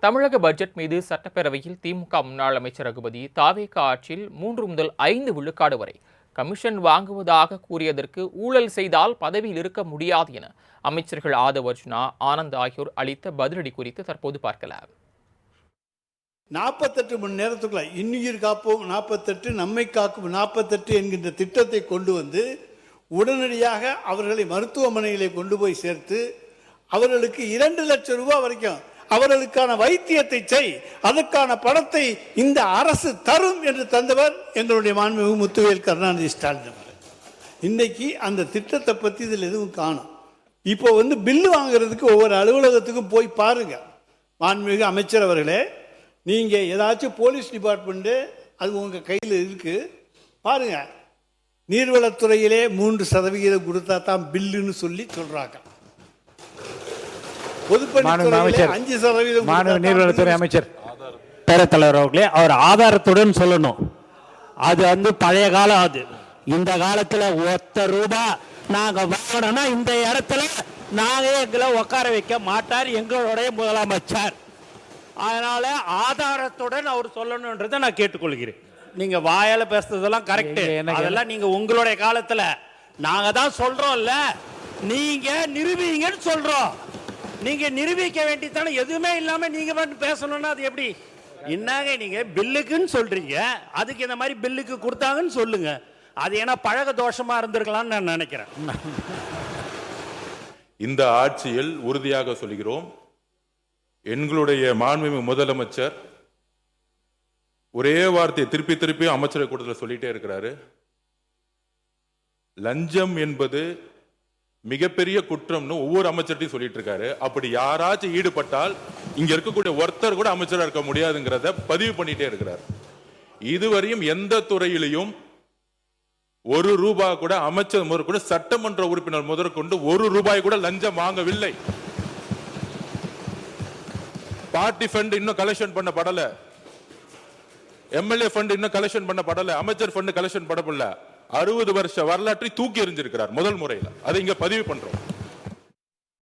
தமிழக பட்ஜெட் மீது சட்டப்பேரவையில் திமுக முன்னாள் அமைச்சர் ரகுபதி தாவேக ஆட்சியில் 3 முதல் 5 விழுக்காடு வரை கமிஷன் வாங்குவதாக கூறியதற்கு ஊழல் செய்தால் பதவியில் இருக்க முடியாது என அமைச்சர்கள் ஆதவ் அர்ஜுனா, ஆனந்த் ஆகியோர் அளித்த பதிலடி குறித்து தற்போது பார்க்கலாம். 48 மணி நேரத்துக்குள்ள இன்னுயிர் காப்போம் 48, நம்மை காக்கும் 48 என்கின்ற திட்டத்தை கொண்டு வந்து உடனடியாக அவர்களை மருத்துவமனையிலே கொண்டு போய் சேர்த்து அவர்களுக்கு 2 லட்சம் ரூபாய் வரைக்கும் அவர்களுக்கான வைத்தியத்தை செய், அதற்கான பணத்தை இந்த அரசு தரும் என்று தந்தவர் எங்களுடைய மாண்புமிகு முத்துவேல் கருணாநிதி ஸ்டாலின். இன்னைக்கு அந்த திட்டத்தை பற்றி இதில் எதுவும் காணும். இப்போ பில்லு வாங்குறதுக்கு ஒவ்வொரு அலுவலகத்துக்கும் போய் பாருங்க. மாண்புமிகு அமைச்சர் அவர்களே, நீங்கள் ஏதாச்சும் போலீஸ் டிபார்ட்மெண்ட்டு அது உங்கள் கையில் இருக்கு பாருங்க. நீர்வளத்துறையிலே 3% கொடுத்தா தான் பில்லுன்னு சொல்லி சொல்றாங்க. நீர்வளத்துறை அமைச்சர் பேரத்தலைவர் அவர்களே, அவர் ஆதாரத்துடன் சொல்லணும். அது பழைய காலம். அது இந்த காலத்துல ₹1 நாங்க வாங்கணும்னா இந்த இடத்துல நாங்க எங்களை உட்கார வைக்க மாட்டார் எங்களுடைய முதலமைச்சர். அதனால ஆதாரத்துடன் அவர் சொல்லணும்ன்றதை நான் கேட்டுக்கொள்கிறேன். நீங்க வாயால பேசுறதெல்லாம் கரெக்ட், அதெல்லாம் நீங்க உங்களுடைய காலத்துல நாங்க தான் சொல்றோம்ல, நீங்க நிரூபிங்கன்னு சொல்றோம். நீங்க நிரூபிக்க வேண்டியதானே, எதுவுமே இல்லாம நீங்க மட்டும் பேசணும்னா அது எப்படி? என்னங்க நீங்க பில்லுக்குன்னு சொல்றீங்க, அதுக்கு இந்த மாதிரி பில்லுக்கு கொடுத்தாங்கன்னு சொல்லுங்க. அது ஏன்னா பழக தோஷமா இருந்திருக்கலாம்னு நான் நினைக்கிறேன். இந்த ஆட்சியில் உறுதியாக சொல்கிறோம், எங்களுடைய மாண்புமிகு முதலமைச்சர் ஒரே வார்த்தையை திருப்பி திருப்பி அமைச்சரை கூட்டத்தில் சொல்லிட்டே இருக்கிறாரு. லஞ்சம் என்பது மிகப்பெரிய குற்றம்னு ஒவ்வொரு அமைச்சர்ட்டையும் சொல்லிட்டு இருக்காரு. அப்படி யாராச்சும் ஈடுபட்டால் இங்க இருக்கக்கூடிய ஒருத்தர் கூட அமைச்சராக இருக்க முடியாதுங்கிறத பதிவு பண்ணிட்டே இருக்கிறார். இதுவரையும் எந்த துறையிலையும் ₹1 கூட அமைச்சர் முதல் கூட சட்டமன்ற உறுப்பினர் முதற்கொண்டு ₹1 கூட லஞ்சம் வாங்கவில்லை. பார்ட்டி ஃபண்ட் இன்னும் கலெக்ஷன் பண்ணப்படல, எம்எல்ஏ ஃபண்ட் இன்னும் கலெக்ஷன் பண்ணப்படல, அமைச்சர் ஃபண்ட் கலெக்ஷன் பண்ணப்படல. 60 வருஷ வரலாற்றை தூக்கி எறிஞ்சிருக்கிறார் முதல் முறையில். அதை இங்க பதிவு பண்றோம்.